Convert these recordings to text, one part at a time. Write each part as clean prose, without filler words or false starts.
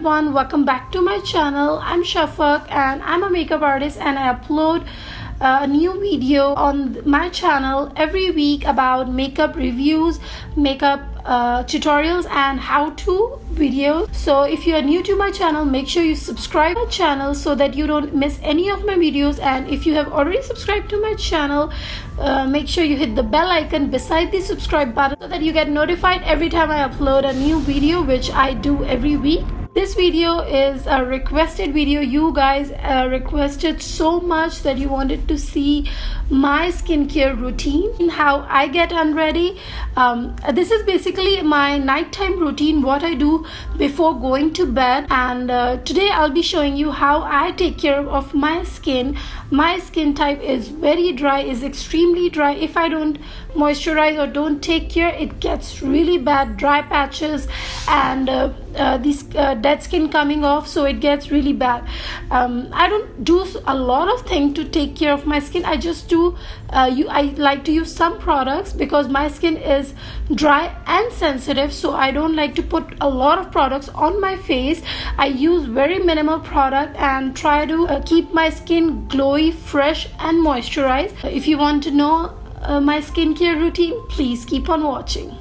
everyone, welcome back to my channel. I'm Shafaque and I'm a makeup artist, and I upload a new video on my channel every week about makeup reviews, makeup tutorials and how-to videos. So if you are new to my channel, make sure you subscribe to my channel so that you don't miss any of my videos. And if you have already subscribed to my channel, make sure you hit the bell icon beside the subscribe button so that you get notified every time I upload a new video, which I do every week. This video is a requested video. You guys requested so much that you wanted to see my skincare routine, how I get unready. This is basically my nighttime routine, what I do before going to bed. And today I'll be showing you how I take care of my skin. My skin type is very dry, is extremely dry. If I don't moisturize or don't take care, it gets really bad, dry patches and these dead skin coming off, so it gets really bad. I don't do a lot of things to take care of my skin. I just do I like to use some products because my skin is dry and sensitive, so I don't like to put a lot of products on my face. I use very minimal product and try to keep my skin glowy, fresh and moisturized. If you want to know my skincare routine, please keep on watching.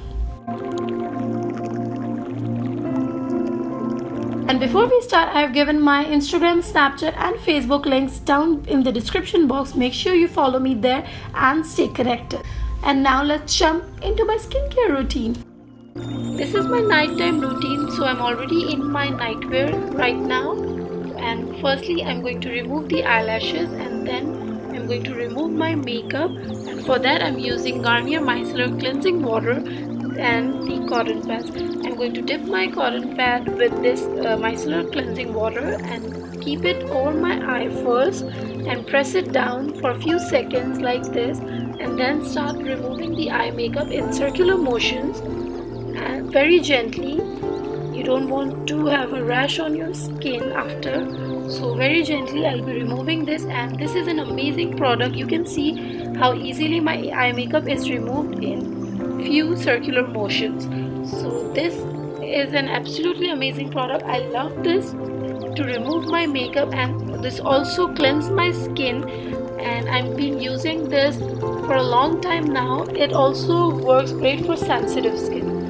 And before we start, I have given my Instagram, Snapchat and Facebook links down in the description box. Make sure you follow me there and stay connected. And now let's jump into my skincare routine. This is my nighttime routine, so I'm already in my nightwear right now. And firstly, I'm going to remove the eyelashes, and then I'm going to remove my makeup. And for that, I'm using Garnier Micellar Cleansing Water and the cotton pads. I'm going to dip my cotton pad with this micellar cleansing water and keep it over my eye first and press it down for a few seconds like this, and then start removing the eye makeup in circular motions and very gently. You don't want to have a rash on your skin after, so very gently I'll be removing this. And this is an amazing product. You can see how easily my eye makeup is removed in few circular motions. So this is an absolutely amazing product. I love this to remove my makeup, and this also cleanses my skin, and I've been using this for a long time now. It also works great for sensitive skin.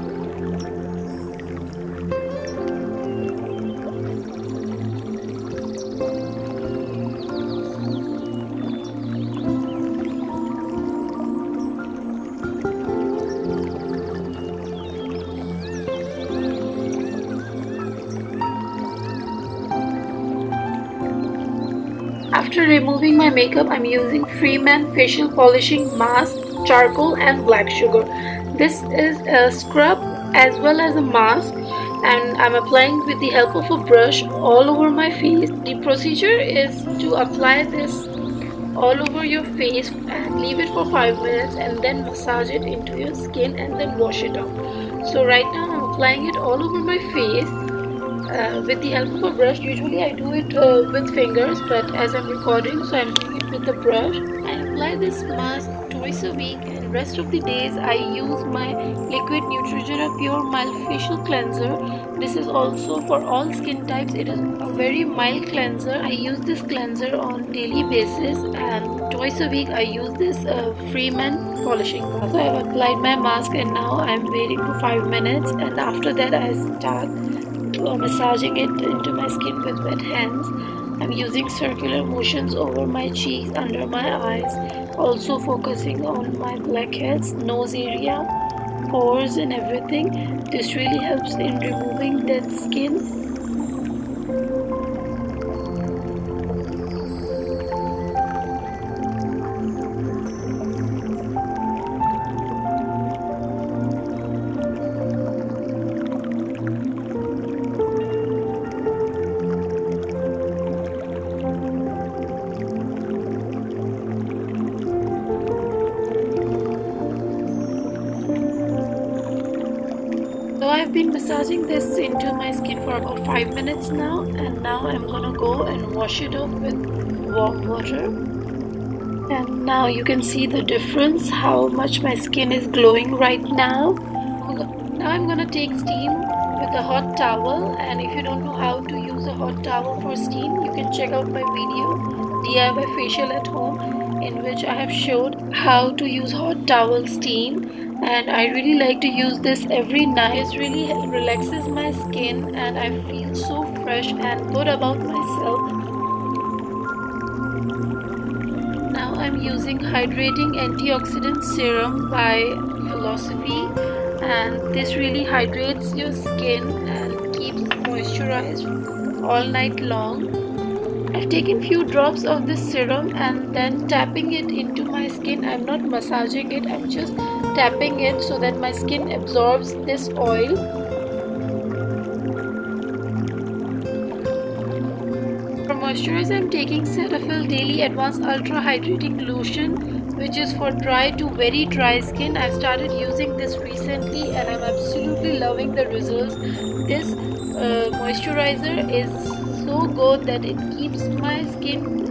After removing my makeup, I'm using FREEMAN facial polishing mask, charcoal and black sugar. This is a scrub as well as a mask, and I'm applying with the help of a brush all over my face. The procedure is to apply this all over your face and leave it for 5 minutes, and then massage it into your skin and then wash it off. So right now I'm applying it all over my face with the help of a brush. Usually I do it with fingers, but as I'm recording, so I'm doing it with the brush. I apply this mask twice a week, and rest of the days I use my liquid Neutrogena Pure Mild Facial Cleanser. This is also for all skin types. It is a very mild cleanser. I use this cleanser on daily basis, and twice a week I use this FREEMAN polishing mask. So I have applied my mask, and now I'm waiting for 5 minutes, and after that I start massaging it into my skin with wet hands. I'm using circular motions over my cheeks, under my eyes, also focusing on my blackheads, nose area, pores and everything. This really helps in removing dead skin. So I've been massaging this into my skin for about 5 minutes now, and now I'm gonna go and wash it off with warm water. And now you can see the difference, how much my skin is glowing right now. Now I'm gonna take steam with a hot towel. And if you don't know how to use a hot towel for steam, you can check out my video DIY facial at home, in which I have showed how to use hot towel steam. And I really like to use this every night. It really relaxes my skin and I feel so fresh and good about myself. Now I'm using Hydrating Antioxidant Serum by Philosophy, and this really hydrates your skin and keeps moisturized all night long. I've taken few drops of this serum and then tapping it into my skin. I'm not massaging it, I'm just tapping it so that my skin absorbs this oil. For moisturizer, I'm taking CETAPHIL Daily Advanced Ultra Hydrating Lotion, which is for dry to very dry skin. I've started using this recently and I'm absolutely loving the results. This moisturizer is so good that it keeps my skin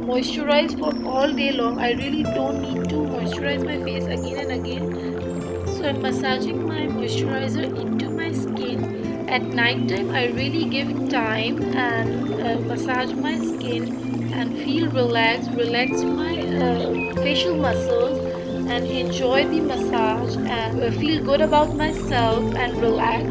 moisturized for all day long. I really don't need to moisturize my face again and again. So I'm massaging my moisturizer into my skin. At night time, I really give time and massage my skin and feel relaxed, relax my facial muscles and enjoy the massage and feel good about myself and relax.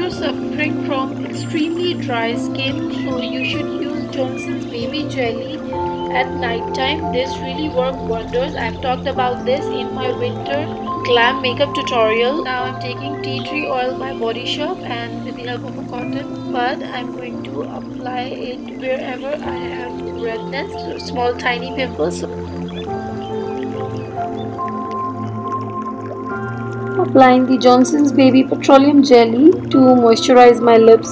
Suffering from extremely dry skin, so you should use Johnson's baby jelly at night time. This really works wonders. I've talked about this in my winter glam makeup tutorial. Now I'm taking tea tree oil by BODYSHOP and with the help of a cotton bud I'm going to apply it wherever I have redness, so small tiny pimples. Applying the Johnson's Baby Petroleum Jelly to moisturize my lips.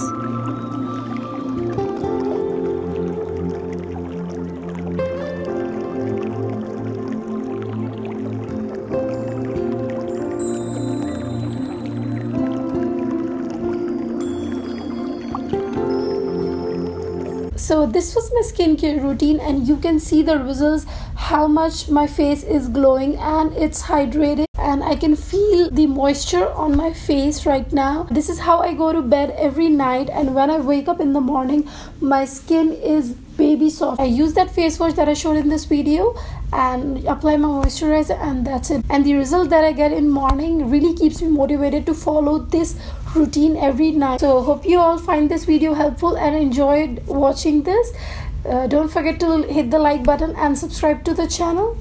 So this was my skincare routine and you can see the results, how much my face is glowing and it's hydrated. And I can feel the moisture on my face right now. This is how I go to bed every night, and when I wake up in the morning, my skin is baby soft. I use that face wash that I showed in this video and apply my moisturizer, and that's it. And the result that I get in morning really keeps me motivated to follow this routine every night. So hope you all find this video helpful and enjoyed watching this. Don't forget to hit the like button and subscribe to the channel.